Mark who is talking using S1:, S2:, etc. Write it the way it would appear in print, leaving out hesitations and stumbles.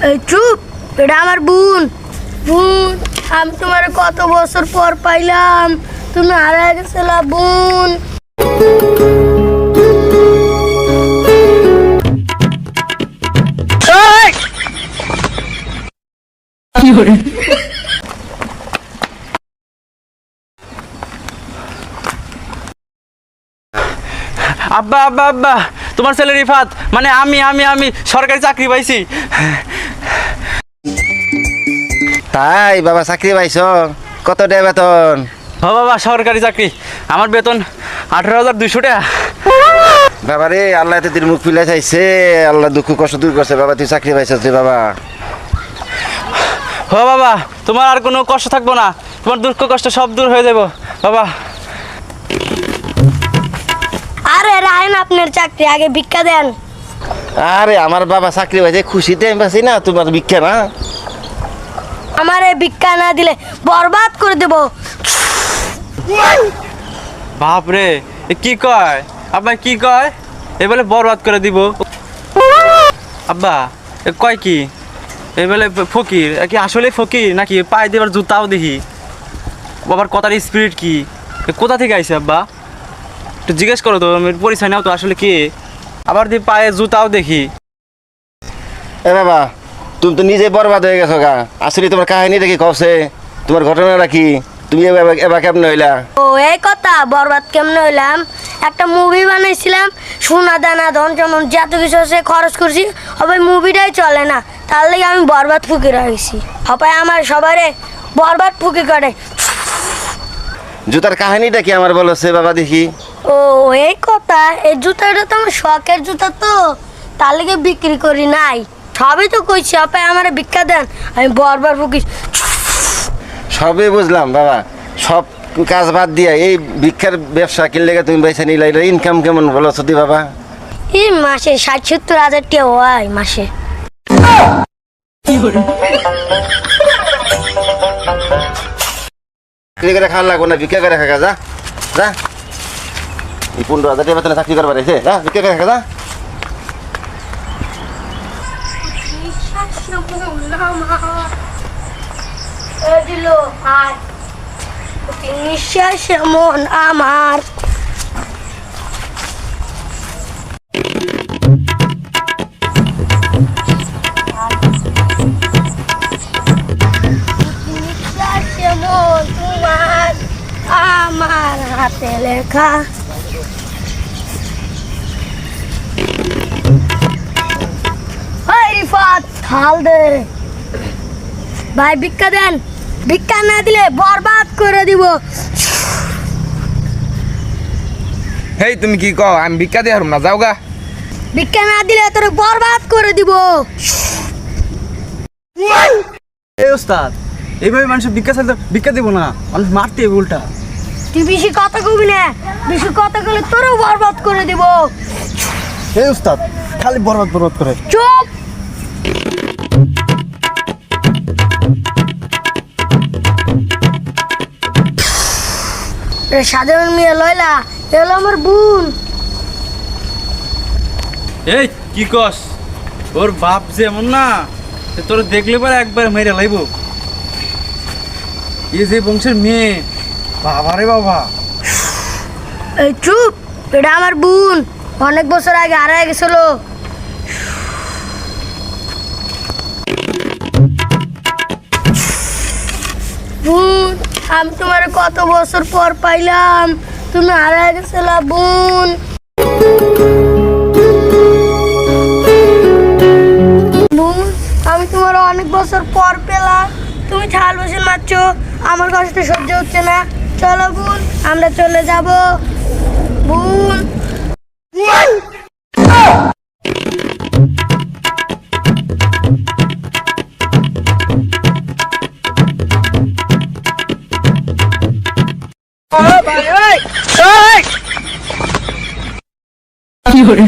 S1: এই চুপ, এটা আমার বোন। বোন, আমি তোমার কত বছর পর পাইলাম, তুমি হারায় গেছিলা বোন।
S2: আব্বা আব্বা আব্বা, তোমার ছেলে রিফাত, মানে আমি সরকারি চাকরি পাইছি।
S3: তাই বাবা চাকরি পাইছ? কত দেয় বেতন?
S2: হ বাবা, সরকারি চাকরি। আমার বেতন 18,200 টাকা।
S3: বাবা রে, আল্লাহ তো তোর মুখ পিলাই চাইছে, আল্লাহ দুঃখ কষ্ট দূর করছে। বাবা তুই চাকরি পাইছ তুই বাবা।
S2: হ বাবা, তোমার আর কোনো কষ্ট থাকবো না, তোমার দুঃখ কষ্ট সব দূর হয়ে যাবো বাবা।
S1: আরে রায়ন, আপনার চাকরি, আগে ভিক্ষা দেন।
S3: আরে আমার বাবা চাকরি পাইছে, খুশিতে আমি পাচ্ছি না, তোমার ভিক্ষা না।
S1: আমার এই ভিক্ষা না দিলে বরবাদ করে দেব।
S2: বাপ রে, এ কি কয় আব্বা, কি কয়? এ বলে বরবাদ করে দিব। আব্বা এ কয় কি? এ বলে ফকির, কি আসলে ফকির নাকি? পায়ে দেবার জুতাও দেখি। বাবার কথার স্পিরিট কি? এ কোথা থেকে আইছে আব্বা? একটু জিজ্ঞেস করো তো, পরিচয় নাও তো আসলে কে। আবার দিয়ে পায়ে জুতাও দেখি।
S3: এ বাবা, তুমি তো নিজে বরবাদ হয়ে গেছো গা। আসলে তোমার কাহিনীটা কি কছে? তোমার ঘটনাটা কি? তুমি এবার কেমন হইলা?
S1: ও এই কথা, বরবাদ কেমনে হইলাম? একটা মুভি বানাইছিলাম, সোনা দানা ধন জমন যত কিছু আছে খরচ করছি, হবে মুভিটাই চলে না, তার লাগে আমি বরবাদ ফুকে রাখছি। হবে আমার সবারে বরবাদ ফুকে করে।
S3: জুতার কাহিনীটা কি আমার বলছে বাবা দেখি?
S1: ও এই কথা, এই জুতাটা তো আমার শখের জুতা, তো তার লাগে বিক্রি করি নাই। সবই তো কইছি, হবে আমার ভিক্ষা দেন, আমি বরবাদ ফুকি।
S3: সবই বুঝলাম বাবা, সব কাজ বাদ দিয়া এই ভিক্ষার ব্যবসা কিনলে তুমি পয়সা নিলে, এটা ইনকাম কেমন বলো সত্যি বাবা?
S1: এই মাসে 60-70 হাজার টাকা হয় মাসে।
S3: চাকরি করে খাওয়া লাগবো না, ভিক্ষা করে খাকা যা যা। এই 15,000 টাকা বেতনে চাকরি করবার এসে যা, ভিক্ষা করে খাকা যা।
S1: নিঃশ্বাস মন আমার। নিঃশ্বাস মন তোমার আমার হাতে লেখা। রিফাত থাল দে ভাই, ভিক্ষা দেন। ভিক্ষা না দিলে বরবাদ করে দিব।
S4: হেই তুমি কি কও? আমি ভিক্ষা দিয়ে হারুম না, যাও গা।
S1: ভিক্ষা না দিলে তোর বরবাদ করে দিব।
S2: এই ওস্তাদ, এইভাবে মানুষের ভিক্ষা চাইতে ভিক্ষা দিব না, মানুষ মারতে হবে উল্টা।
S1: তুই বেশি কথা কবি না, বেশি কথা কইলে তোরও বরবাদ করে দিব।
S3: এই উস্তাদ খালি বরবাদ বরবাদ করে।
S1: চুপ। সাধারণ মেয়ে লয়লা, এলো আমার বোন।
S2: এই কি কস? ওর বাপ যেমন না, তোর দেখলে পরে একবার মেরে লাইব। এই যে বংশের মেয়ে, বাবা রে বাবা।
S1: এই চুপ, এটা আমার বোন, অনেক বছর আগে হারায় গেছিল। বোন, আমি তোমার কত বছর পর পাইলাম, তুমি হারায় গেছিলা বোন। বোন, আমি তোমার অনেক বছর পর পেলাম, তুমি ছাল বসে মারছো, আমার কষ্ট সহ্য হচ্ছে না। চলো বোন, আমরা চলে যাব বোন।
S2: কি করে?